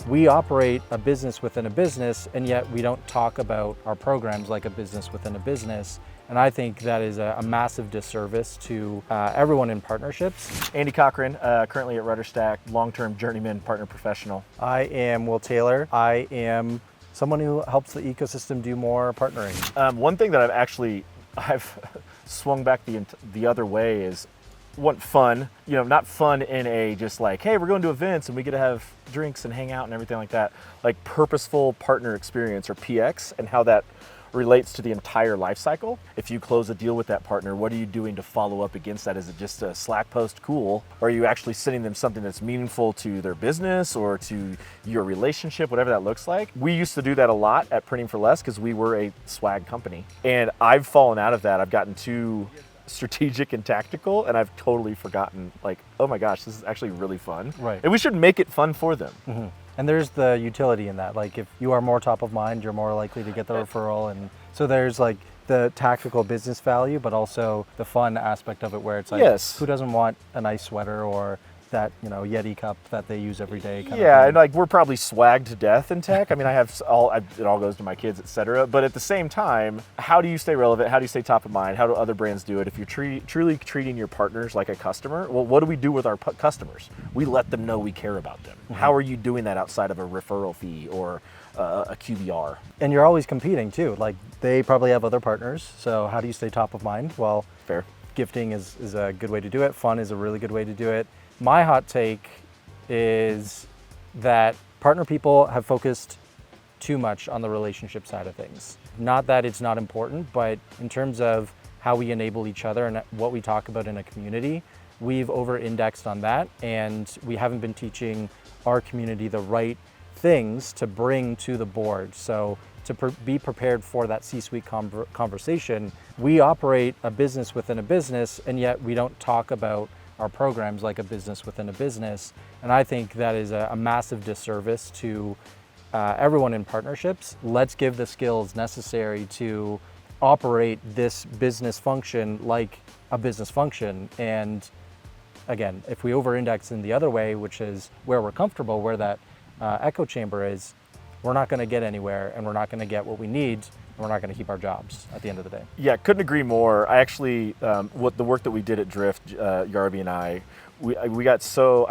We operate a business within a business, and yet we don't talk about our programs like a business within a business. And I think that is a massive disservice to everyone in partnerships. Andy Cochran, currently at Rudderstack, long-term journeyman partner professional. I am Will Taylor. I am someone who helps the ecosystem do more partnering. One thing that I've swung back the other way is want fun, not fun in a just like, hey, we're going to events and we get to have drinks and hang out and everything like that. Like purposeful partner experience, or PX, and how that relates to the entire life cycle. If you close a deal with that partner, what are you doing to follow up against that? Is it just a Slack post cool? Or are you actually sending them something that's meaningful to their business or to your relationship, whatever that looks like? We used to do that a lot at Printing for Less because we were a swag company. And I've fallen out of that. I've gotten too strategic and tactical, and I've totally forgotten, like, oh my gosh, this is actually really fun. Right. And we should make it fun for them. Mm-hmm. And there's the utility in that. Like, if you are more top of mind, you're more likely to get the referral. And so there's like the tactical business value, but also the fun aspect of it, where it's like, yes, who doesn't want a nice sweater or that, Yeti cup that they use every day? Yeah, and like we're probably swagged to death in tech. I mean, it all goes to my kids, etc. But at the same time, how do you stay relevant? How do you stay top of mind? How do other brands do it? If you're truly treating your partners like a customer, well, what do we do with our customers? We let them know we care about them. Mm-hmm. How are you doing that outside of a referral fee or a QBR? And you're always competing too. Like, they probably have other partners. So how do you stay top of mind? Well, fair. Gifting is a good way to do it. Fun is a really good way to do it. My hot take is that partner people have focused too much on the relationship side of things. Not that it's not important, but in terms of how we enable each other and what we talk about in a community, we've over-indexed on that, and we haven't been teaching our community the right things to bring to the board. So to be prepared for that C-suite conversation, we operate a business within a business, and yet we don't talk about our programs like a business within a business. And I think that is a massive disservice to everyone in partnerships. Let's give the skills necessary to operate this business function like a business function. And again, if we over-index in the other way, which is where we're comfortable, where that echo chamber is, we're not going to get anywhere, and we're not going to get what we need, and we're not going to keep our jobs at the end of the day. Yeah, couldn't agree more. I actually, what the work that we did at Drift, Yarby and I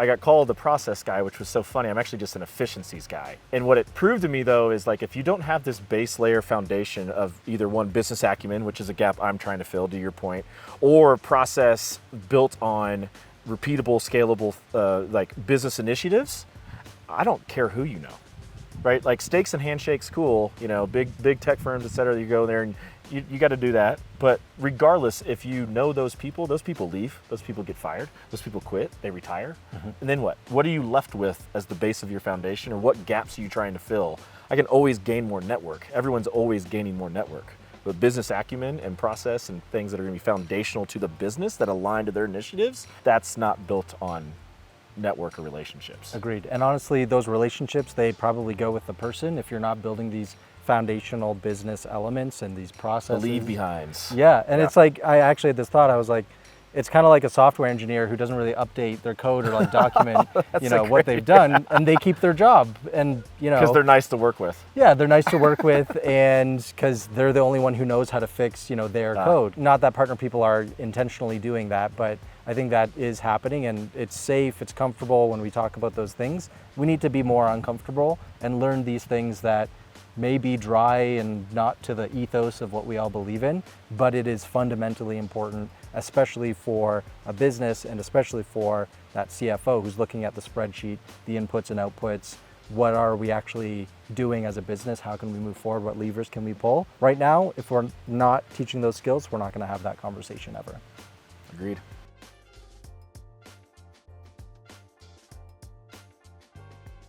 got called the process guy, which was so funny. I'm actually just an efficiencies guy. And what it proved to me, though, is like, if you don't have this base layer foundation of either one, business acumen, which is a gap I'm trying to fill, to your point, or process built on repeatable, scalable, like business initiatives, I don't care who you know. Right, like steaks and handshakes, cool. Big tech firms, et cetera. You go there and you got to do that. But regardless, if you know those people leave, those people get fired, those people quit, they retire, mm-hmm. And then what? What are you left with as the base of your foundation, or what gaps are you trying to fill? I can always gain more network. Everyone's always gaining more network. But business acumen and process and things that are going to be foundational to the business that align to their initiatives, that's not built on network or relationships. Agreed. And honestly, those relationships, they probably go with the person if you're not building these foundational business elements and these processes. The leave behinds. Yeah, and it's like, I actually had this thought, I was like, it's kind of like a software engineer who doesn't really update their code or like document, what they've done, and they keep their job. And because they're nice to work with. Yeah, they're nice to work with, and because they're the only one who knows how to fix, their code. Not that partner people are intentionally doing that, but I think that is happening, and it's safe, it's comfortable when we talk about those things. We need to be more uncomfortable and learn these things that may be dry and not to the ethos of what we all believe in, but it is fundamentally important, especially for a business and especially for that CFO who's looking at the spreadsheet, the inputs and outputs. What are we actually doing as a business? How can we move forward? What levers can we pull? Right now, if we're not teaching those skills, we're not going to have that conversation ever. Agreed.